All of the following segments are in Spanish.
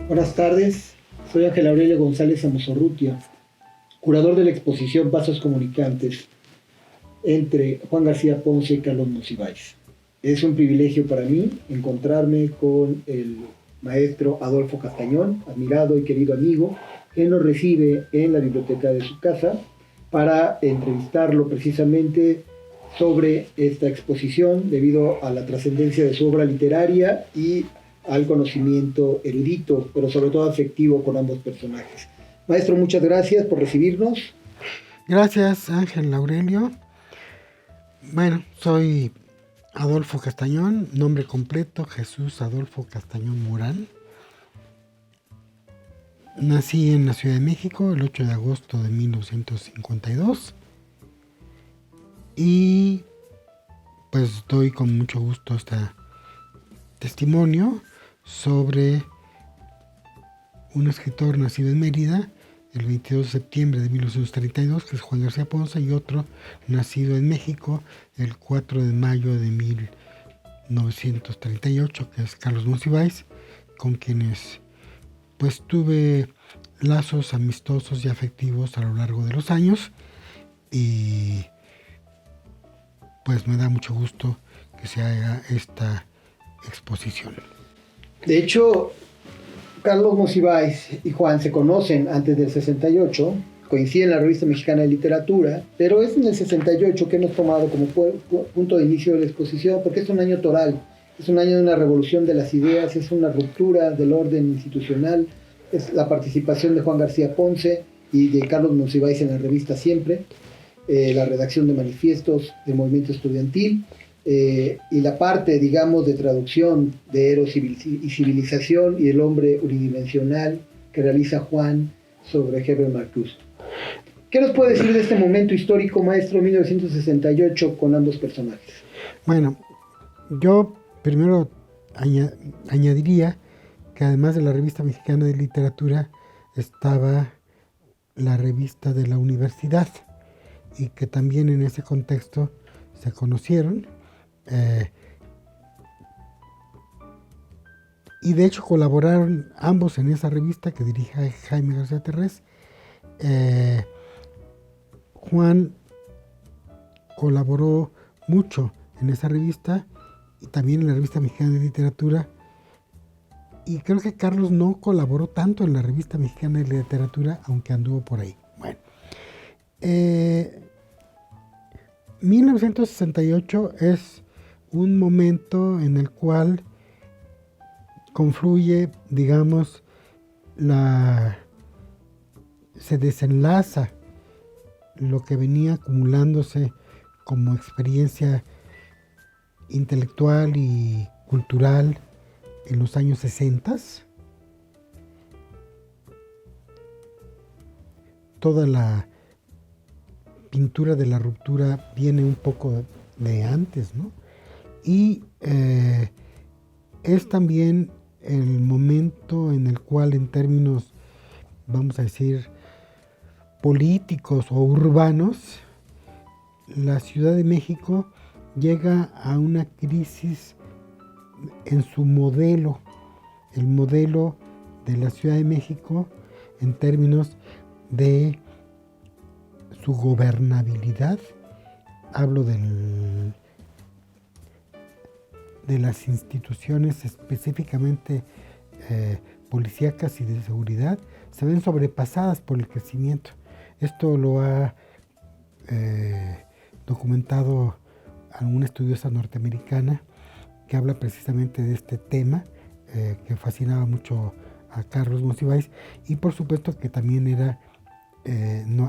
Buenas tardes, soy Ángel Aurelio González Amosorrutia, curador de la exposición Vasos Comunicantes entre Juan García Ponce y Carlos Monsiváis. Es un privilegio para mí encontrarme con el maestro Adolfo Castañón, admirado y querido amigo, que nos recibe en la biblioteca de su casa para entrevistarlo precisamente sobre esta exposición debido a la trascendencia de su obra literaria y al conocimiento erudito, pero sobre todo afectivo con ambos personajes. Maestro, muchas gracias por recibirnos. Gracias, Ángel Aurelio. Bueno, soy Adolfo Castañón, nombre completo Jesús Adolfo Castañón Morán. Nací en la Ciudad de México el 8 de agosto de 1952 y pues doy con mucho gusto este testimonio sobre un escritor nacido en Mérida el 22 de septiembre de 1932, que es Juan García Ponce, y otro nacido en México el 4 de mayo de 1938, que es Carlos Monsiváis, con quienes pues tuve lazos amistosos y afectivos a lo largo de los años, y pues me da mucho gusto que se haga esta exposición. De hecho, Carlos Monsiváis y Juan se conocen antes del 68, coinciden en la Revista Mexicana de Literatura, pero es en el 68 que hemos tomado como punto de inicio de la exposición, porque es un año toral, es un año de una revolución de las ideas, es una ruptura del orden institucional, es la participación de Juan García Ponce y de Carlos Monsiváis en la revista Siempre, la redacción de manifiestos del movimiento estudiantil, y la parte, digamos, de traducción de Eros y Civilización y el hombre unidimensional que realiza Juan sobre Herbert Marcuse. ¿Qué nos puede decir de este momento histórico, maestro, 1968, con ambos personajes? Bueno, yo primero añadiría que además de la Revista Mexicana de Literatura estaba la revista de la universidad, y que también en ese contexto se conocieron, y de hecho colaboraron ambos en esa revista que dirige Jaime García Terrés. Juan colaboró mucho en esa revista y también en la Revista Mexicana de Literatura, y creo que Carlos no colaboró tanto en la Revista Mexicana de Literatura, aunque anduvo por ahí. Bueno, 1968 es un momento en el cual confluye, digamos, se desenlaza lo que venía acumulándose como experiencia intelectual y cultural en los años 60. Toda la pintura de la ruptura viene un poco de antes, ¿no? Y es también el momento en el cual, en términos, vamos a decir, políticos o urbanos, la Ciudad de México llega a una crisis en su modelo, el modelo de la Ciudad de México en términos de su gobernabilidad. Hablo de las instituciones específicamente policíacas y de seguridad, se ven sobrepasadas por el crecimiento. Esto lo ha documentado alguna estudiosa norteamericana que habla precisamente de este tema, que fascinaba mucho a Carlos Monsiváis, y por supuesto que también era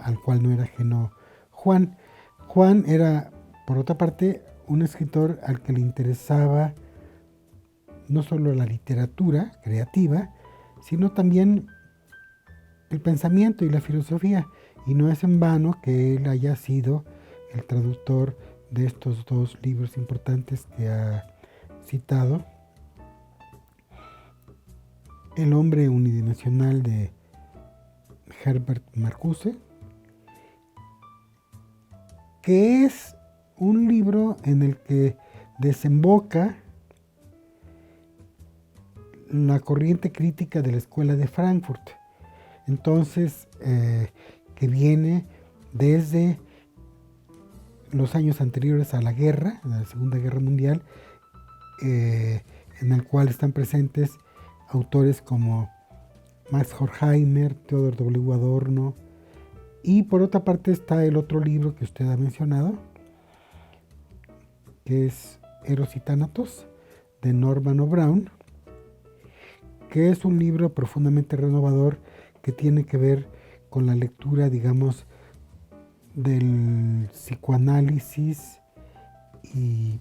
al cual no era ajeno Juan. Juan era, por otra parte, un escritor al que le interesaba no solo la literatura creativa, sino también el pensamiento y la filosofía, y no es en vano que él haya sido el traductor de estos dos libros importantes que ha citado: El hombre unidimensional de Herbert Marcuse, que es un libro en el que desemboca la corriente crítica de la Escuela de Frankfurt. Entonces, que viene desde los años anteriores a la guerra, a la Segunda Guerra Mundial, en el cual están presentes autores como Max Horkheimer, Theodor W. Adorno, y por otra parte está el otro libro que usted ha mencionado, que es Eros y Tánatos, de Norman O. Brown, que es un libro profundamente renovador que tiene que ver con la lectura, digamos, del psicoanálisis y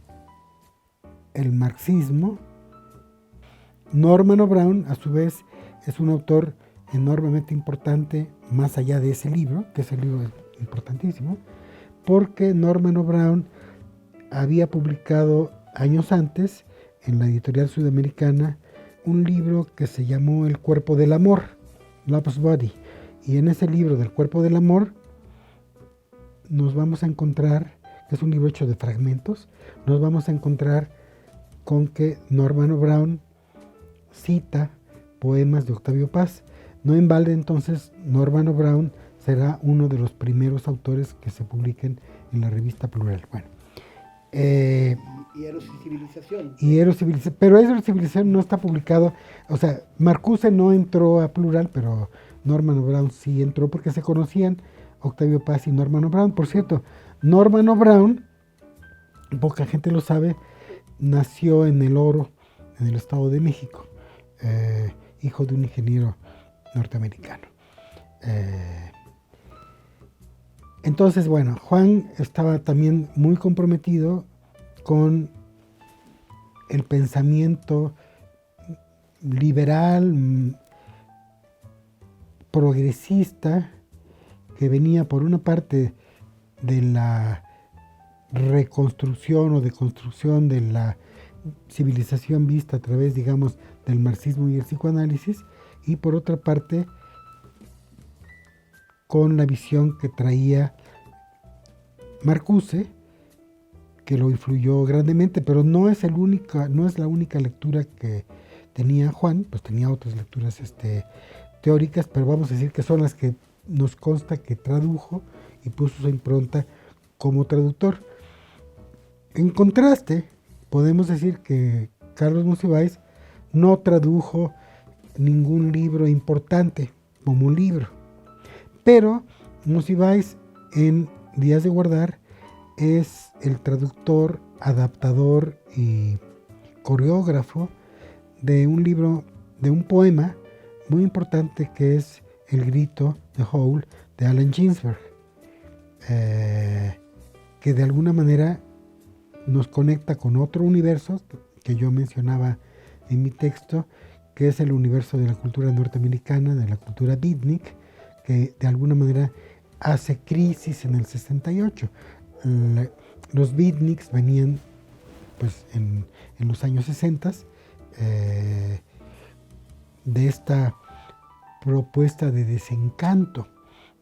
el marxismo. Norman O. Brown, a su vez, es un autor enormemente importante más allá de ese libro, que ese libro es importantísimo, porque Norman O. Brown había publicado años antes, en la editorial sudamericana, un libro que se llamó El cuerpo del amor, Love's Body. Y en ese libro del cuerpo del amor nos vamos a encontrar, que es un libro hecho de fragmentos, nos vamos a encontrar con que Norman O. Brown cita poemas de Octavio Paz. No en balde, entonces, Norman O. Brown será uno de los primeros autores que se publiquen en la revista Plural. Bueno, y Eros y Civilización. Pero Eros y Civilización no está publicado, o sea, Marcuse no entró a Plural, pero Norman O. Brown sí entró porque se conocían Octavio Paz y Norman O. Brown. Por cierto, Norman O. Brown, poca gente lo sabe, nació en El Oro, en el Estado de México, hijo de un ingeniero norteamericano. Entonces, bueno, Juan estaba también muy comprometido con el pensamiento liberal, progresista, que venía por una parte de la reconstrucción o deconstrucción de la civilización vista a través, digamos, del marxismo y el psicoanálisis, y por otra parte con la visión que traía Marcuse, que lo influyó grandemente, pero no es la única lectura que tenía Juan, pues tenía otras lecturas teóricas, pero vamos a decir que son las que nos consta que tradujo y puso su impronta como traductor. En contraste, podemos decir que Carlos Monsiváis no tradujo ningún libro importante como libro, pero Monsiváis en Días de Guardar es el traductor, adaptador y coreógrafo de un libro, de un poema muy importante que es El grito, The Howl, de Allen Ginsberg, que de alguna manera nos conecta con otro universo que yo mencionaba en mi texto, que es el universo de la cultura norteamericana, de la cultura beatnik, que de alguna manera hace crisis en el 68. Los beatniks venían pues en los años 60 de esta propuesta de desencanto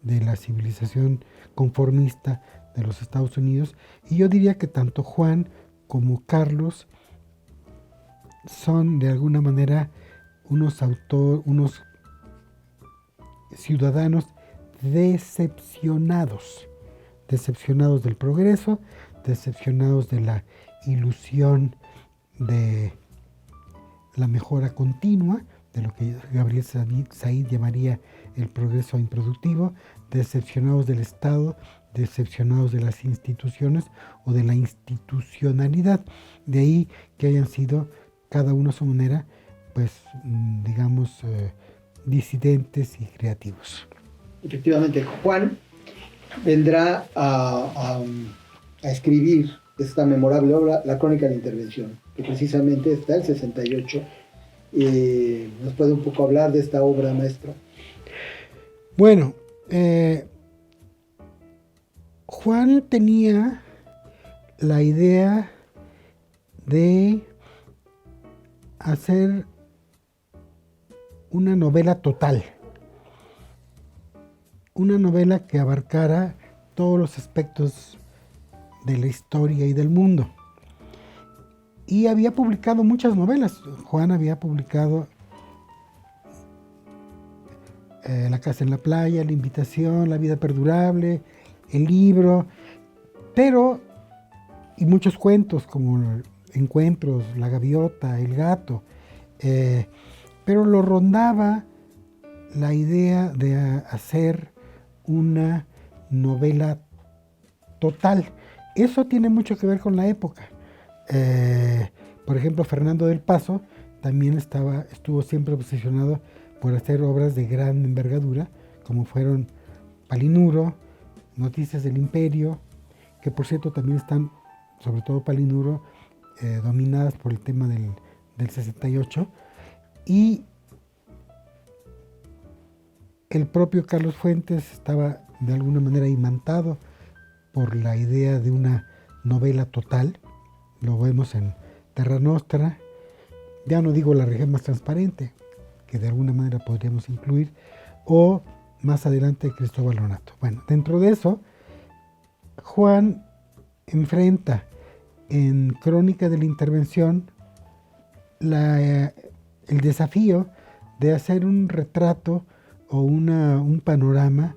de la civilización conformista de los Estados Unidos, y yo diría que tanto Juan como Carlos son de alguna manera unos ciudadanos decepcionados del progreso, decepcionados de la ilusión de la mejora continua, de lo que Gabriel Said llamaría el progreso improductivo, decepcionados del Estado, decepcionados de las instituciones o de la institucionalidad. De ahí que hayan sido, cada uno a su manera, pues digamos, disidentes y creativos. Efectivamente, Juan vendrá a escribir esta memorable obra, La Crónica de la Intervención, que precisamente está en el 68. ¿Nos puede un poco hablar de esta obra, maestro? Bueno, Juan tenía la idea de hacer una novela total, una novela que abarcara todos los aspectos de la historia y del mundo. Y había publicado muchas novelas. Juan había publicado La casa en la playa, La invitación, La vida perdurable, El libro, pero, y muchos cuentos como Encuentros, La gaviota, El gato, pero lo rondaba la idea de hacer una novela total. Eso tiene mucho que ver con la época. Por ejemplo, Fernando del Paso también estuvo siempre obsesionado por hacer obras de gran envergadura, como fueron Palinuro, Noticias del Imperio, que por cierto también están, sobre todo Palinuro, dominadas por el tema del 68, y el propio Carlos Fuentes estaba de alguna manera imantado por la idea de una novela total. Lo vemos en Terra Nostra, ya no digo La región más transparente, que de alguna manera podríamos incluir, o más adelante Cristóbal Lonato. Bueno, dentro de eso, Juan enfrenta en Crónica de la Intervención el desafío de hacer un retrato o un panorama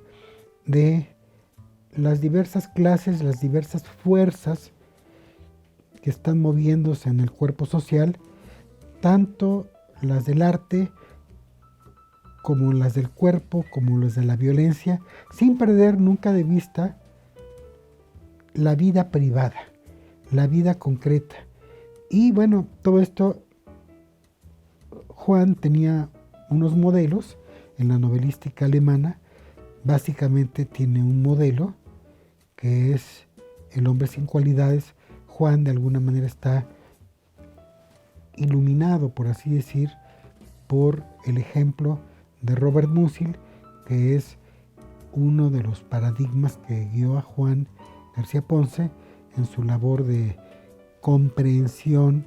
de las diversas clases, las diversas fuerzas que están moviéndose en el cuerpo social, tanto las del arte como las del cuerpo, como las de la violencia, sin perder nunca de vista la vida privada, la vida concreta. Y bueno, todo esto, Juan tenía unos modelos en la novelística alemana. Básicamente tiene un modelo que es El hombre sin cualidades. Juan de alguna manera está iluminado, por así decir, por el ejemplo de Robert Musil, que es uno de los paradigmas que guió a Juan García Ponce en su labor de comprensión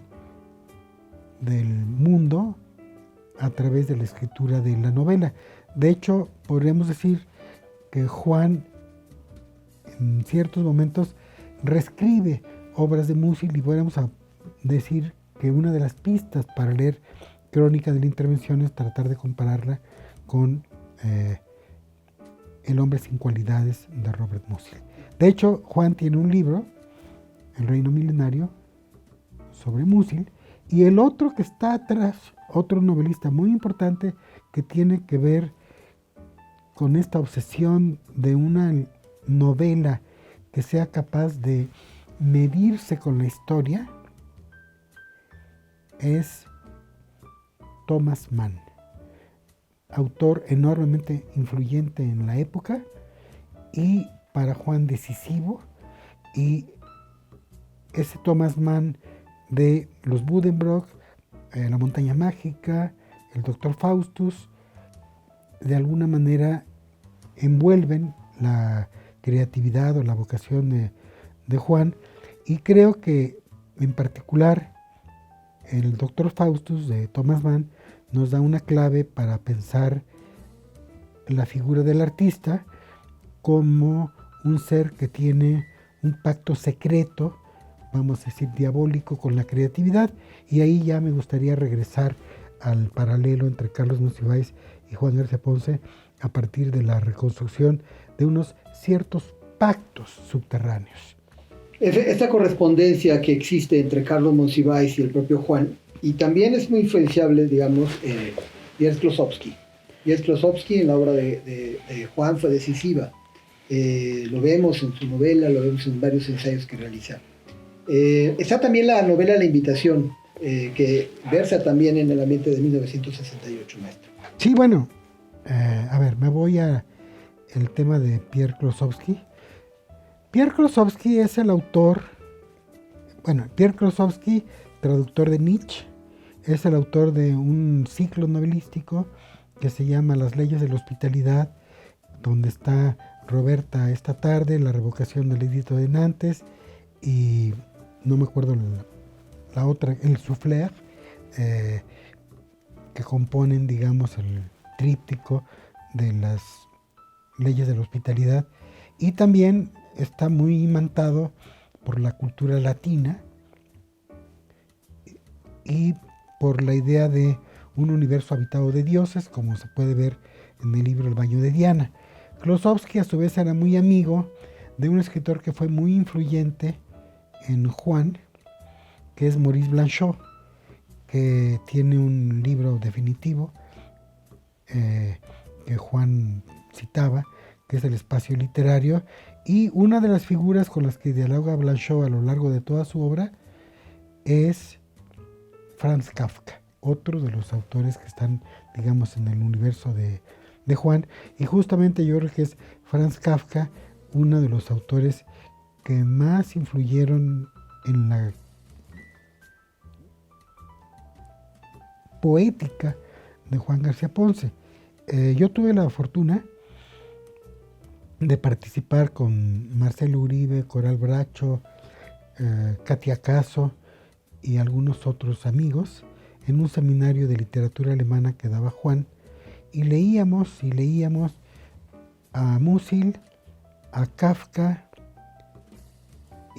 del mundo a través de la escritura de la novela. De hecho, podríamos decir que Juan en ciertos momentos reescribe obras de Musil, y podríamos decir que una de las pistas para leer Crónica de la Intervención es tratar de compararla con El hombre sin cualidades de Robert Musil. De hecho, Juan tiene un libro, El reino milenario, sobre Musil, y el otro que está atrás, otro novelista muy importante que tiene que ver con esta obsesión de una novela que sea capaz de medirse con la historia, es Thomas Mann, autor enormemente influyente en la época y para Juan decisivo. Y ese Thomas Mann de Los Buddenbrook, La montaña mágica, El doctor Faustus, de alguna manera envuelven la creatividad o la vocación de Juan, y creo que en particular el doctor Faustus de Thomas Mann nos da una clave para pensar la figura del artista como un ser que tiene un pacto secreto, vamos a decir diabólico, con la creatividad. Y ahí ya me gustaría regresar al paralelo entre Carlos Monsiváis y Juan García Ponce a partir de la reconstrucción de unos ciertos pactos subterráneos. Esta correspondencia que existe entre Carlos Monsiváis y el propio Juan, y también es muy influenciable, digamos, Jerzy Klosowski. Jerzy Klosowski en la obra de Juan fue decisiva. Lo vemos en su novela, lo vemos en varios ensayos que realiza. Está también la novela La invitación, que versa también en el ambiente de 1968, maestro. Sí, bueno, a ver, me voy al tema de Pierre Klosowski. Pierre Klosowski es el autor, Pierre Klosowski, traductor de Nietzsche, es el autor de un ciclo novelístico que se llama Las leyes de la hospitalidad, donde está Roberta esta tarde, La revocación del edicto de Nantes, y no me acuerdo la otra, El souffleur, que componen, digamos, el tríptico de las leyes de la hospitalidad. Y también está muy imantado por la cultura latina y por la idea de un universo habitado de dioses, como se puede ver en el libro El baño de Diana. Klosowski a su vez era muy amigo de un escritor que fue muy influyente en Juan, que es Maurice Blanchot, que tiene un libro definitivo que Juan citaba, que es El espacio literario, y una de las figuras con las que dialoga Blanchot a lo largo de toda su obra es Franz Kafka, otro de los autores que están, digamos, en el universo de Juan, y justamente yo creo que es Franz Kafka uno de los autores que más influyeron en la poética de Juan García Ponce. Yo tuve la fortuna de participar con Marcelo Uribe, Coral Bracho, Katia Caso y algunos otros amigos en un seminario de literatura alemana que daba Juan, y leíamos a Musil, a Kafka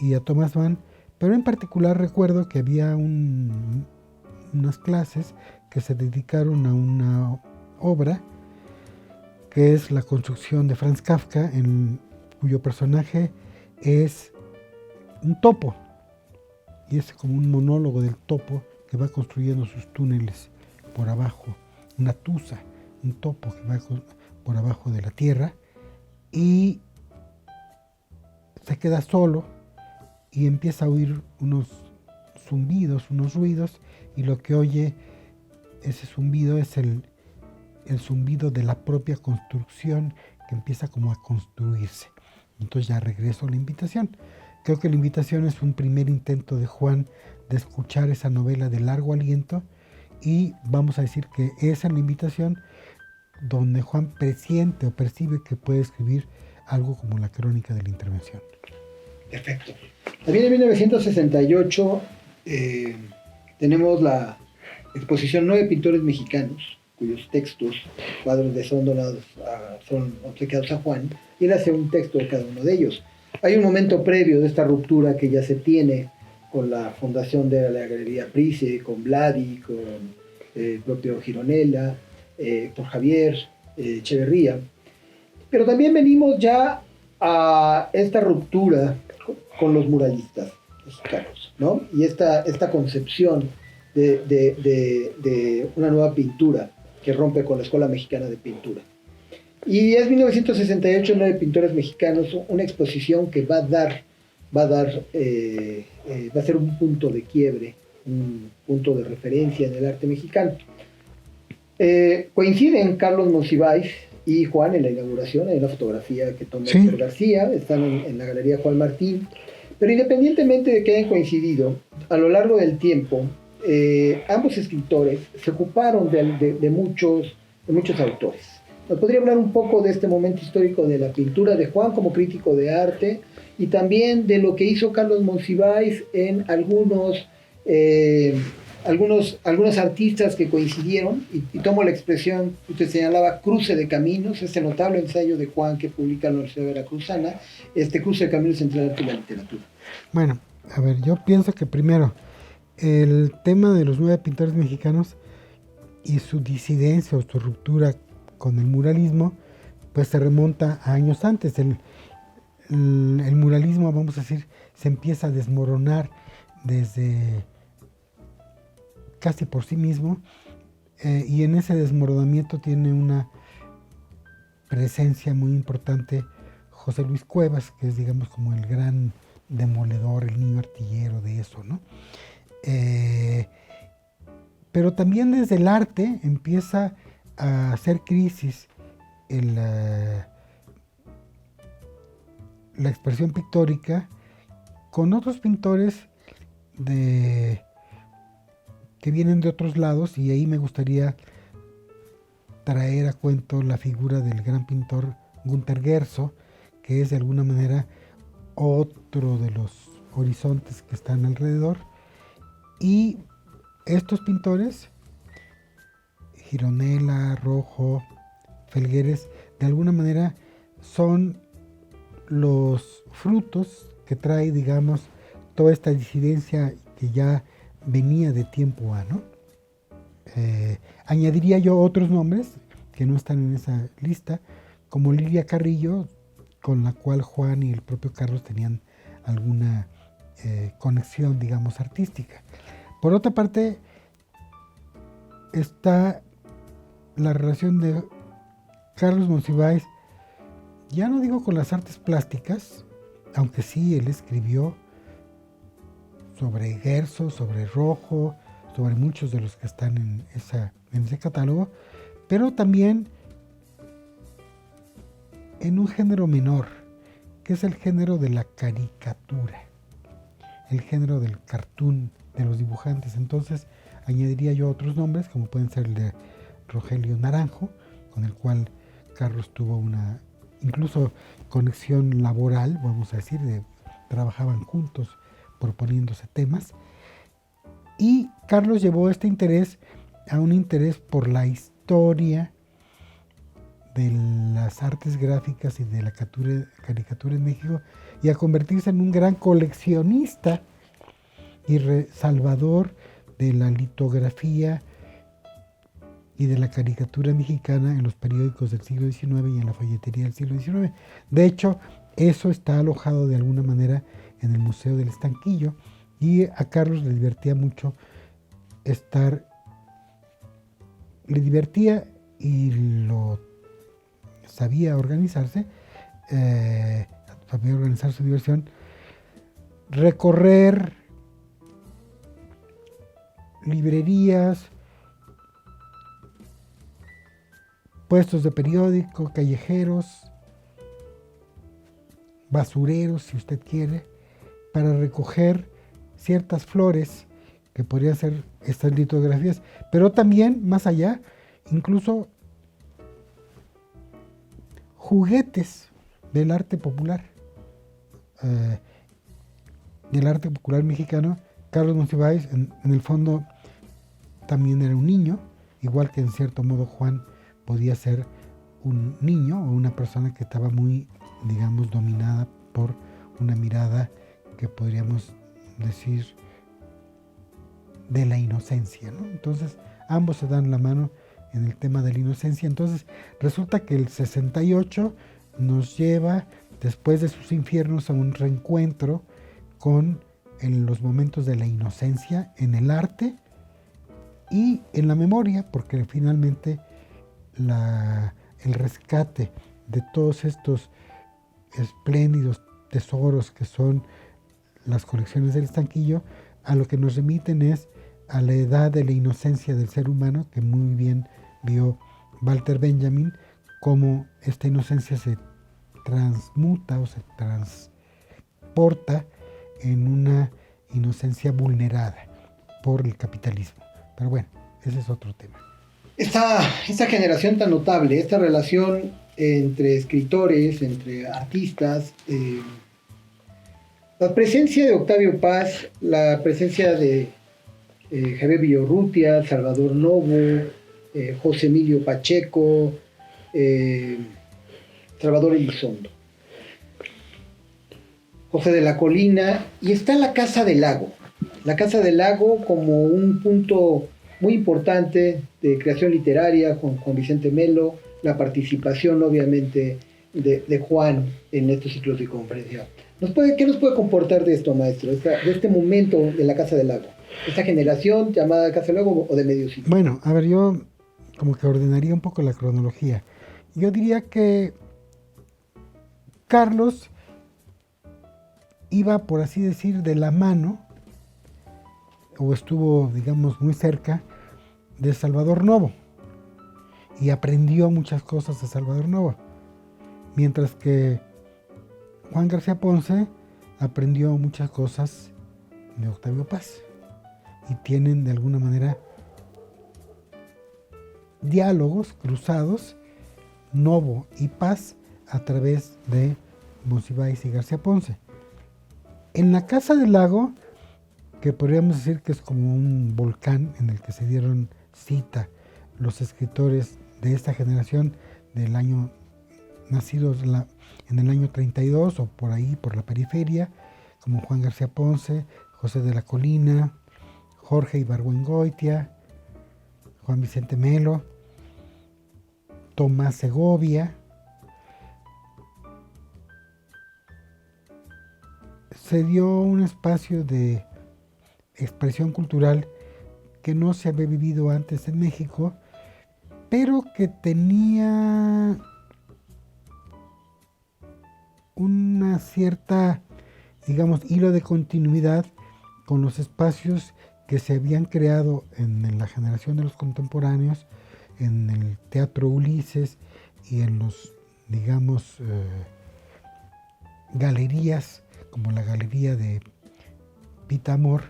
y a Thomas Mann, pero en particular recuerdo que había unas clases que se dedicaron a una obra que es La construcción de Franz Kafka, cuyo personaje es un topo, y es como un monólogo del topo que va construyendo sus túneles por abajo, una tusa, un topo que va por abajo de la tierra, y se queda solo y empieza a oír unos zumbidos, unos ruidos, y lo que oye ese zumbido es el zumbido de la propia construcción que empieza como a construirse. Entonces ya regreso a la invitación. Creo que la invitación es un primer intento de Juan de escuchar esa novela de largo aliento, y vamos a decir que esa es la invitación donde Juan presiente o percibe que puede escribir algo como la crónica de la intervención. Perfecto. También en 1968 tenemos la exposición 9 pintores mexicanos, cuyos textos, cuadros de son donados, son obsequiados a Juan, y él hace un texto de cada uno de ellos. Hay un momento previo de esta ruptura que ya se tiene con la fundación de la Galería Price, con Vladi, con el propio Gironella, Héctor Javier, Echeverría. Pero también venimos ya a esta ruptura con los muralistas mexicanos, ¿no? Y esta concepción de una nueva pintura que rompe con la Escuela Mexicana de Pintura. Y es 1968, 9 pintores mexicanos, una exposición que va a ser un punto de quiebre, un punto de referencia en el arte mexicano. Coinciden Carlos Monsiváis y Juan en la inauguración, en la fotografía que toma Héctor García, están en la Galería Juan Martín, pero independientemente de que hayan coincidido, a lo largo del tiempo, ambos escritores se ocuparon de muchos autores. ¿Nos podría hablar un poco de este momento histórico de la pintura de Juan como crítico de arte, y también de lo que hizo Carlos Monsiváis en algunos artistas que coincidieron, y tomo la expresión que usted señalaba, cruce de caminos, este notable ensayo de Juan que publica la Universidad Veracruzana, este cruce de caminos entre el arte y la literatura? Bueno, a ver, yo pienso que primero, el tema de los 9 pintores mexicanos y su disidencia o su ruptura con el muralismo, pues se remonta a años antes. El muralismo, vamos a decir, se empieza a desmoronar desde casi por sí mismo, y en ese desmoronamiento tiene una presencia muy importante José Luis Cuevas, que es, digamos, como el gran demoledor, el niño artillero de eso, ¿no? Pero también desde el arte empieza a hacer crisis la expresión pictórica con otros pintores que vienen de otros lados, y ahí me gustaría traer a cuento la figura del gran pintor Günter Guerzo, que es de alguna manera otro de los horizontes que están alrededor. Y estos pintores, Gironella, Rojo, Felgueres, de alguna manera son los frutos que trae, digamos, toda esta disidencia que ya venía de tiempo a, ¿no? Añadiría yo otros nombres que no están en esa lista, como Lilia Carrillo, con la cual Juan y el propio Carlos tenían alguna conexión, digamos, artística. Por otra parte, está la relación de Carlos Monsiváis, ya no digo con las artes plásticas, aunque sí él escribió sobre Gerso, sobre Rojo, sobre muchos de los que están en ese catálogo, pero también en un género menor, que es el género de la caricatura, el género del cartoon, de los dibujantes. Entonces añadiría yo otros nombres, como pueden ser el de Rogelio Naranjo, con el cual Carlos tuvo una incluso conexión laboral, vamos a decir, trabajaban juntos proponiéndose temas. Y Carlos llevó este interés a un interés por la historia de las artes gráficas y de la caricatura en México, y a convertirse en un gran coleccionista y salvador de la litografía y de la caricatura mexicana en los periódicos del siglo XIX y en la folletería del siglo XIX. De hecho, eso está alojado de alguna manera en el Museo del Estanquillo, y a Carlos le divertía mucho le divertía y lo sabía organizarse, sabía organizar su diversión, recorrer librerías, puestos de periódico, callejeros, basureros, si usted quiere, para recoger ciertas flores que podrían ser estas litografías, pero también, más allá, incluso juguetes del arte popular, mexicano. Carlos Monsiváis, en el fondo, también era un niño, igual que en cierto modo Juan podía ser un niño o una persona que estaba muy, digamos, dominada por una mirada que podríamos decir de la inocencia, ¿no? Entonces, ambos se dan la mano en el tema de la inocencia. Entonces, resulta que el 68 nos lleva, después de sus infiernos, a un reencuentro con los momentos de la inocencia en el arte y en la memoria, porque finalmente el rescate de todos estos espléndidos tesoros que son las colecciones del Estanquillo, a lo que nos remiten es a la edad de la inocencia del ser humano, que muy bien vio Walter Benjamin, cómo esta inocencia se transmuta o se transporta en una inocencia vulnerada por el capitalismo. Pero bueno, ese es otro tema. Esta generación tan notable, esta relación entre escritores, entre artistas, la presencia de Octavio Paz, la presencia de Javier Villaurrutia, Salvador Novo, José Emilio Pacheco, Salvador Elizondo, José de la Colina, y está la Casa del Lago. La Casa del Lago como un punto muy importante de creación literaria, con Juan Vicente Melo, la participación obviamente de Juan en estos ciclos de conferencia. ¿Qué nos puede comportar de esto, maestro, de este momento de la Casa del Lago? ¿Esta generación llamada Casa del Lago o de medio siglo? Bueno, a ver, yo como que ordenaría un poco la cronología. Yo diría que Carlos iba, por así decir, de la mano, o estuvo, digamos, muy cerca de Salvador Novo, y aprendió muchas cosas de Salvador Novo, mientras que Juan García Ponce aprendió muchas cosas de Octavio Paz, y tienen de alguna manera diálogos cruzados, Novo y Paz, a través de Monsiváis y García Ponce. En la Casa del Lago, que podríamos decir que es como un volcán en el que se dieron cita los escritores de esta generación del año nacidos en el año 32 o por ahí, por la periferia, como Juan García Ponce, José de la Colina, Jorge Ibargüengoitia, Juan Vicente Melo. Tomás Segovia. Se dio un espacio de expresión cultural que no se había vivido antes en México, pero que tenía una cierta, digamos, hilo de continuidad con los espacios que se habían creado en la generación de los contemporáneos, en el Teatro Ulises y en los, digamos, galerías, como la galería de Pitamor,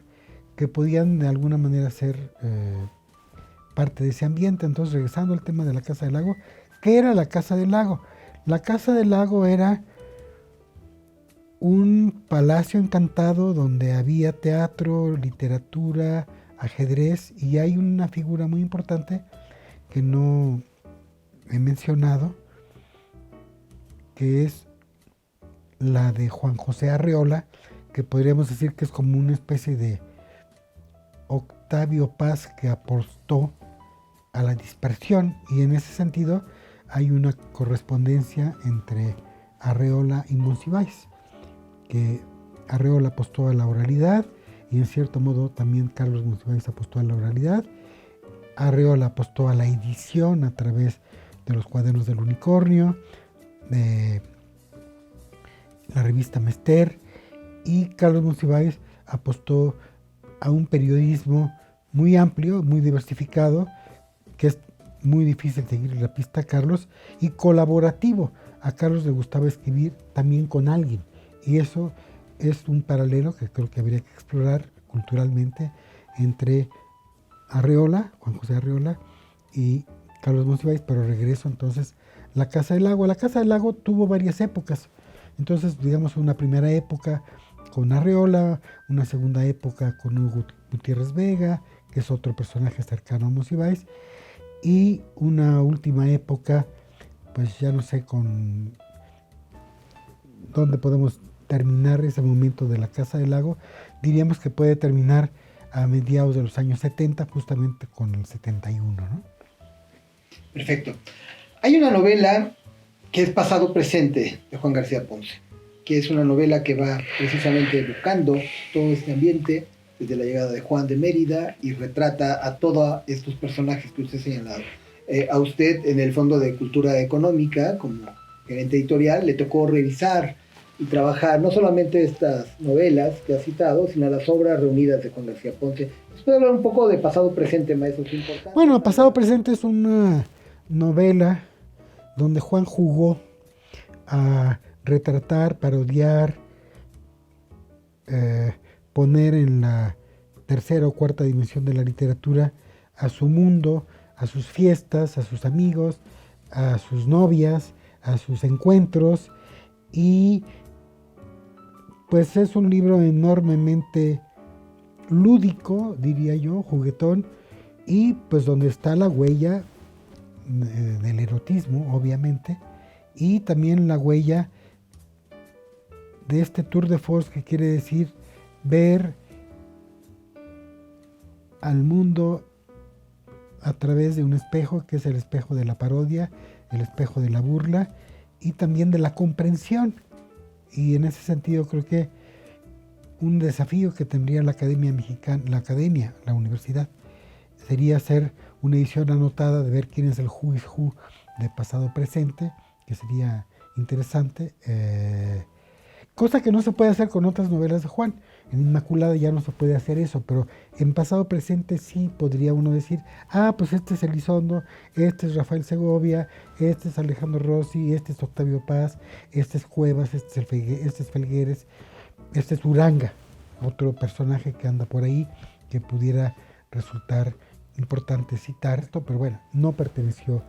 que podían de alguna manera ser parte de ese ambiente. Entonces, regresando al tema de la Casa del Lago, ¿qué era la Casa del Lago? La Casa del Lago era un palacio encantado donde había teatro, literatura, ajedrez, y hay una figura muy importante que no he mencionado, que es la de Juan José Arreola, que podríamos decir que es como una especie de Octavio Paz que apostó a la dispersión, y en ese sentido hay una correspondencia entre Arreola y Monsiváis, que Arreola apostó a la oralidad y en cierto modo también Carlos Monsiváis apostó a la oralidad. Arreola apostó a la edición a través de los Cuadernos del Unicornio, de la revista Mester, y Carlos Monsiváis apostó a un periodismo muy amplio, muy diversificado, que es muy difícil seguir la pista a Carlos, y colaborativo. A Carlos le gustaba escribir también con alguien, y eso es un paralelo que creo que habría que explorar culturalmente entre Arreola, Juan José Arreola, y Carlos Monsiváis. Pero regreso entonces a la Casa del Lago. La Casa del Lago tuvo varias épocas. Entonces, digamos, una primera época con Arreola, una segunda época con Hugo Gutiérrez Vega, que es otro personaje cercano a Monsiváis, y una última época, pues ya no sé con dónde podemos terminar ese momento de la Casa del Lago. Diríamos que puede terminar a mediados de los años 70, justamente con el 71, ¿no? Perfecto. Hay una novela que es Pasado Presente de Juan García Ponce, que es una novela que va precisamente evocando todo este ambiente desde la llegada de Juan de Mérida y retrata a todos estos personajes que usted ha señalado. A usted, en el Fondo de Cultura Económica, como gerente editorial, le tocó revisar y trabajar no solamente estas novelas que ha citado, sino las obras reunidas de Juan García Ponce. ¿Puede hablar un poco de Pasado Presente, maestro? ¿Es importante? Bueno, Pasado Presente es una novela donde Juan jugó a retratar, parodiar, poner en la tercera o cuarta dimensión de la literatura a su mundo, a sus fiestas, a sus amigos, a sus novias, a sus encuentros, y pues es un libro enormemente lúdico, diría yo, juguetón, y pues donde está la huella del erotismo, obviamente, y también la huella de este tour de force, que quiere decir ver al mundo a través de un espejo, que es el espejo de la parodia, el espejo de la burla y también de la comprensión. Y en ese sentido creo que un desafío que tendría la Academia Mexicana, la universidad, sería hacer una edición anotada de ver quién es el who is who de Pasado Presente, que sería interesante, cosa que no se puede hacer con otras novelas de Juan. En Inmaculada ya no se puede hacer eso, pero en Pasado Presente sí podría uno decir, pues este es Elizondo, este es Rafael Segovia, este es Alejandro Rossi, este es Octavio Paz, este es Cuevas, este es Felgueres, este es Uranga, otro personaje que anda por ahí, que pudiera resultar importante citar esto, pero bueno, no perteneció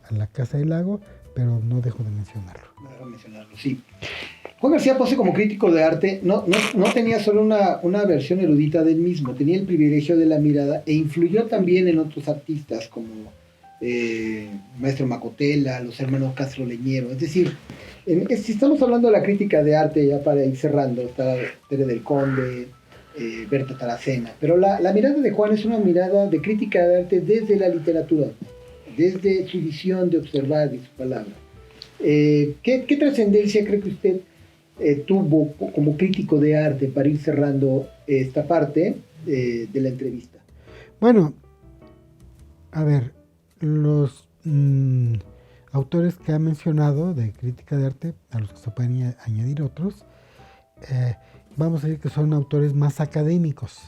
a la Casa del Lago, pero no dejo de mencionarlo. No dejo de mencionarlo, sí. Juan García Ponce, como crítico de arte, no tenía solo una versión erudita del mismo, tenía el privilegio de la mirada e influyó también en otros artistas como Maestro Macotela, los hermanos Castro Leñero. Es decir, si estamos hablando de la crítica de arte, ya para ir cerrando, está Tere del Conde, Berta Taracena, pero la mirada de Juan es una mirada de crítica de arte desde la literatura, desde su visión de observar y su palabra. ¿Qué trascendencia cree que usted tuvo como crítico de arte para ir cerrando esta parte de la entrevista? Bueno, a ver, los autores que ha mencionado de crítica de arte, a los que se pueden añadir otros, vamos a decir que son autores más académicos.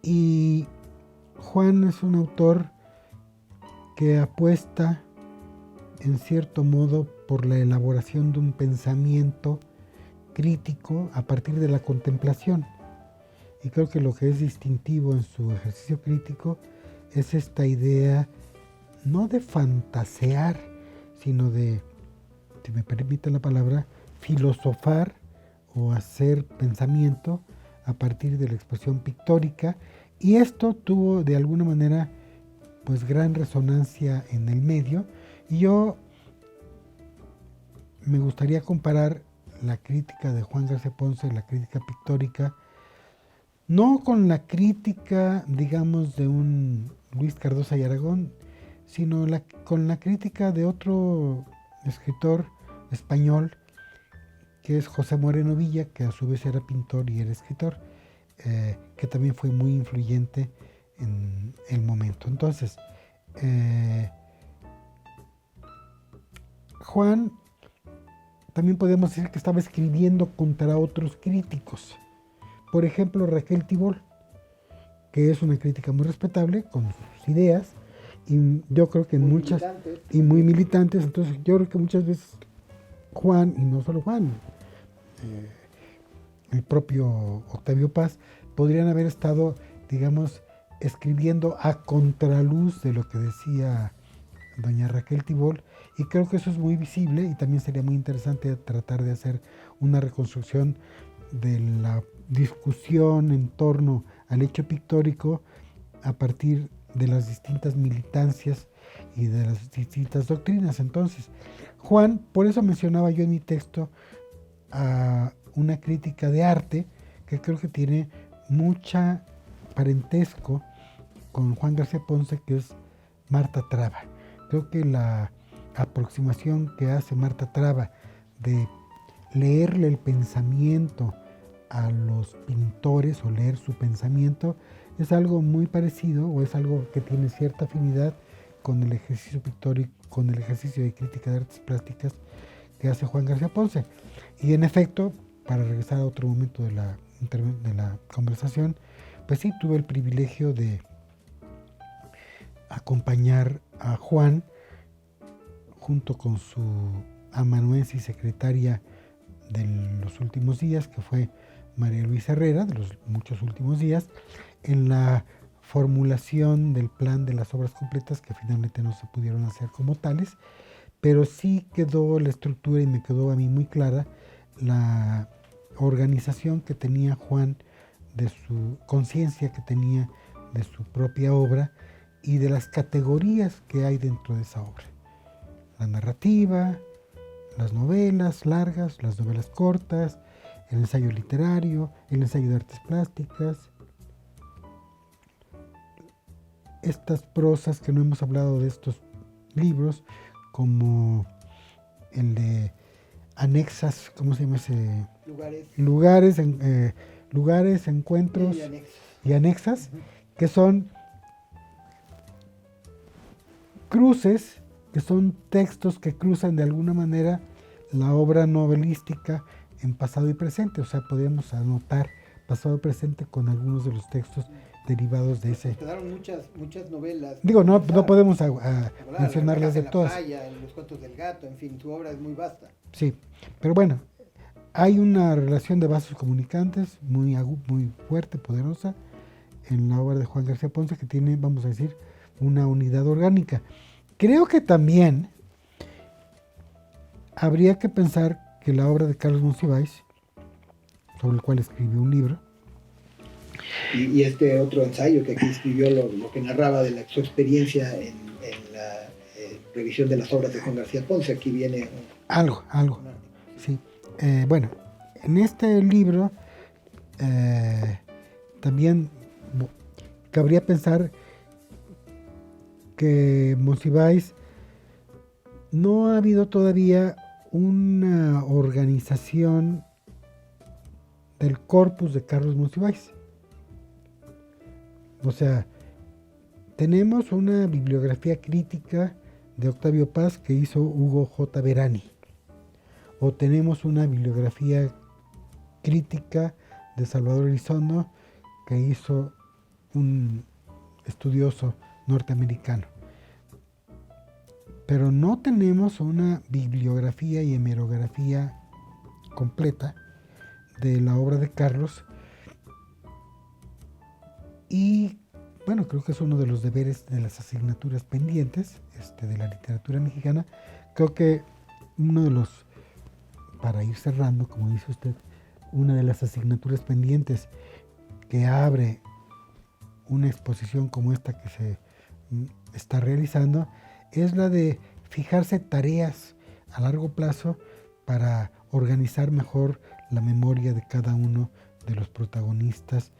Y Juan es un autor que apuesta en cierto modo por la elaboración de un pensamiento crítico a partir de la contemplación. Y creo que lo que es distintivo en su ejercicio crítico es esta idea no de fantasear, sino de, si me permite la palabra, filosofar o hacer pensamiento a partir de la expresión pictórica. Y esto tuvo de alguna manera pues gran resonancia en el medio. Y yo me gustaría comparar la crítica de Juan García Ponce, la crítica pictórica, no con la crítica, digamos, de un Luis Cardosa y Aragón, sino con la crítica de otro escritor español, que es José Moreno Villa, que a su vez era pintor y era escritor, que también fue muy influyente en el momento. Entonces, Juan también podemos decir que estaba escribiendo contra otros críticos. Por ejemplo, Raquel Tibol, que es una crítica muy respetable con sus ideas, y yo creo que muy militantes. Entonces yo creo que muchas veces Juan, y no solo Juan, el propio Octavio Paz, podrían haber estado, digamos, escribiendo a contraluz de lo que decía doña Raquel Tibol, y creo que eso es muy visible, y también sería muy interesante tratar de hacer una reconstrucción de la discusión en torno al hecho pictórico a partir de las distintas militancias y de las distintas doctrinas. Entonces, Juan, por eso mencionaba yo en mi texto a una crítica de arte que creo que tiene mucha parentesco con Juan García Ponce, que es Marta Traba. Creo que la aproximación que hace Marta Traba de leerle el pensamiento a los pintores o leer su pensamiento es algo muy parecido, o es algo que tiene cierta afinidad con el ejercicio pictórico, con el ejercicio de crítica de artes plásticas que hace Juan García Ponce. Y en efecto, para regresar a otro momento de la conversación, pues sí, tuve el privilegio de acompañar a Juan junto con su amanuense y secretaria de los últimos días, que fue María Luisa Herrera, de los muchos últimos días, en la formulación del plan de las obras completas, que finalmente no se pudieron hacer como tales, pero sí quedó la estructura y me quedó a mí muy clara la organización que tenía Juan, de su conciencia que tenía de su propia obra y de las categorías que hay dentro de esa obra. La narrativa, las novelas largas, las novelas cortas, el ensayo literario, el ensayo de artes plásticas, estas prosas que no hemos hablado de estos libros, como el de anexas, ¿cómo se llama ese? Lugares, encuentros y anexas, que son cruces, que son textos que cruzan de alguna manera la obra novelística en pasado y presente. O sea, podemos anotar pasado y presente con algunos de los textos derivados de ese. Quedaron muchas novelas. Digo, no podemos mencionarlas de todas. Los cuentos del gato, en fin, su obra es muy vasta. Sí, pero bueno, hay una relación de vasos comunicantes muy fuerte, poderosa, en la obra de Juan García Ponce, que tiene, vamos a decir, una unidad orgánica. Creo que también habría que pensar que la obra de Carlos Monsiváis, sobre el cual escribió un libro, y este otro ensayo que aquí escribió, lo que narraba de su experiencia en la revisión de las obras de Juan García Ponce, aquí viene algo, sí. Bueno, en este libro también cabría pensar que Monsiváis no ha habido todavía una organización del corpus de Carlos Monsiváis. O sea, tenemos una bibliografía crítica de Octavio Paz que hizo Hugo J. Verani, o tenemos una bibliografía crítica de Salvador Elizondo que hizo un estudioso norteamericano, pero no tenemos una bibliografía y hemerografía completa de la obra de Carlos. Y bueno, creo que es uno de los deberes de las asignaturas pendientes de la literatura mexicana. Creo que uno de los, para ir cerrando, como dice usted, una de las asignaturas pendientes que abre una exposición como esta que se está realizando es la de fijarse tareas a largo plazo para organizar mejor la memoria de cada uno de los protagonistas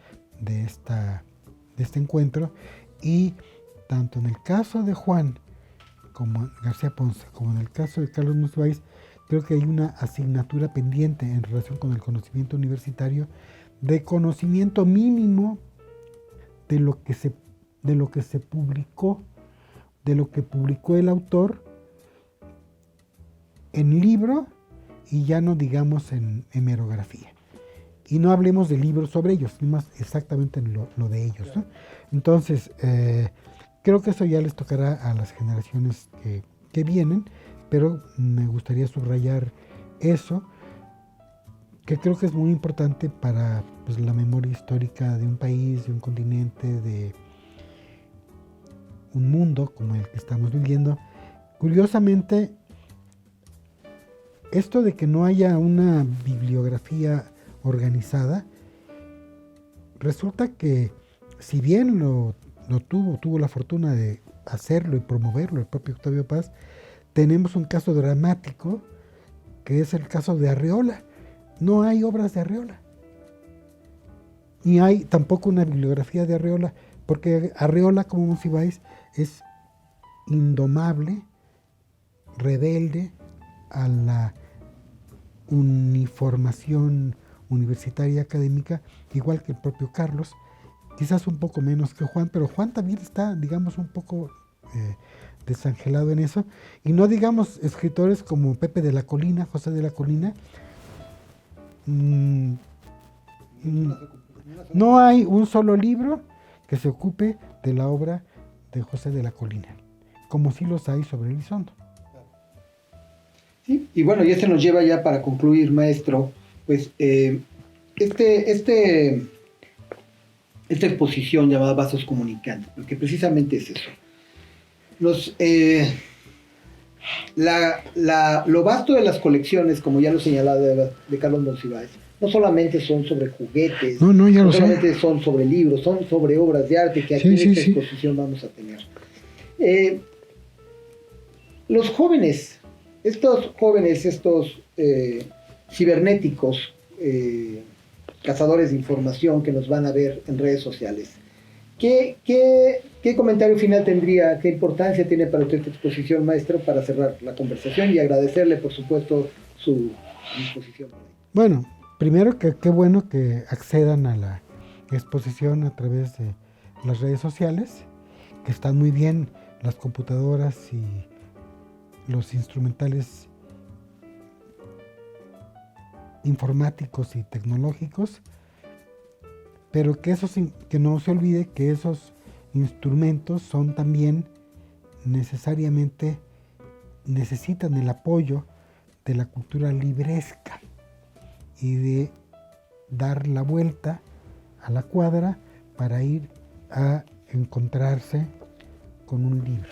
de este encuentro. Y tanto en el caso de Juan como García Ponce, como en el caso de Carlos Monsiváis, creo que hay una asignatura pendiente en relación con el conocimiento universitario, de conocimiento mínimo de lo que se publicó, de lo que publicó el autor en libro, y ya no digamos en hemerografía. Y no hablemos de libros sobre ellos, sino más exactamente en lo de ellos, ¿no? Entonces, creo que eso ya les tocará a las generaciones que vienen, pero me gustaría subrayar eso, que creo que es muy importante para la memoria histórica de un país, de un continente, de un mundo como el que estamos viviendo. Curiosamente, esto de que no haya una bibliografía organizada, resulta que si bien lo tuvo la fortuna de hacerlo y promoverlo el propio Octavio Paz, tenemos un caso dramático que es el caso de Arreola. No hay obras de Arreola, ni hay tampoco una bibliografía de Arreola, porque Arreola, como Monsiváis, es indomable, rebelde a la uniformación universitaria académica, igual que el propio Carlos, quizás un poco menos que Juan, pero Juan también está, digamos, un poco desangelado en eso. Y no digamos escritores como Pepe de la Colina, José de la Colina. No hay un solo libro que se ocupe de la obra de José de la Colina, como sí los hay sobre Elizondo. Sí, y bueno, y este nos lleva ya para concluir, maestro, pues esta exposición llamada Vasos Comunicantes, porque precisamente es eso. Lo vasto de las colecciones, como ya lo señalaba de Carlos Monsiváis, no solamente son sobre juguetes, no solamente son sobre libros, son sobre obras de arte que aquí en esta exposición vamos a tener. Los jóvenes, estos cibernéticos, cazadores de información que nos van a ver en redes sociales, ¿qué comentario final tendría, qué importancia tiene para usted esta exposición, maestro, para cerrar la conversación y agradecerle, por supuesto, su disposición? Bueno, primero que qué bueno que accedan a la exposición a través de las redes sociales, que están muy bien las computadoras y los instrumentales informáticos y tecnológicos, pero que no se olvide que esos instrumentos son también necesariamente necesitan el apoyo de la cultura libresca y de dar la vuelta a la cuadra para ir a encontrarse con un libro.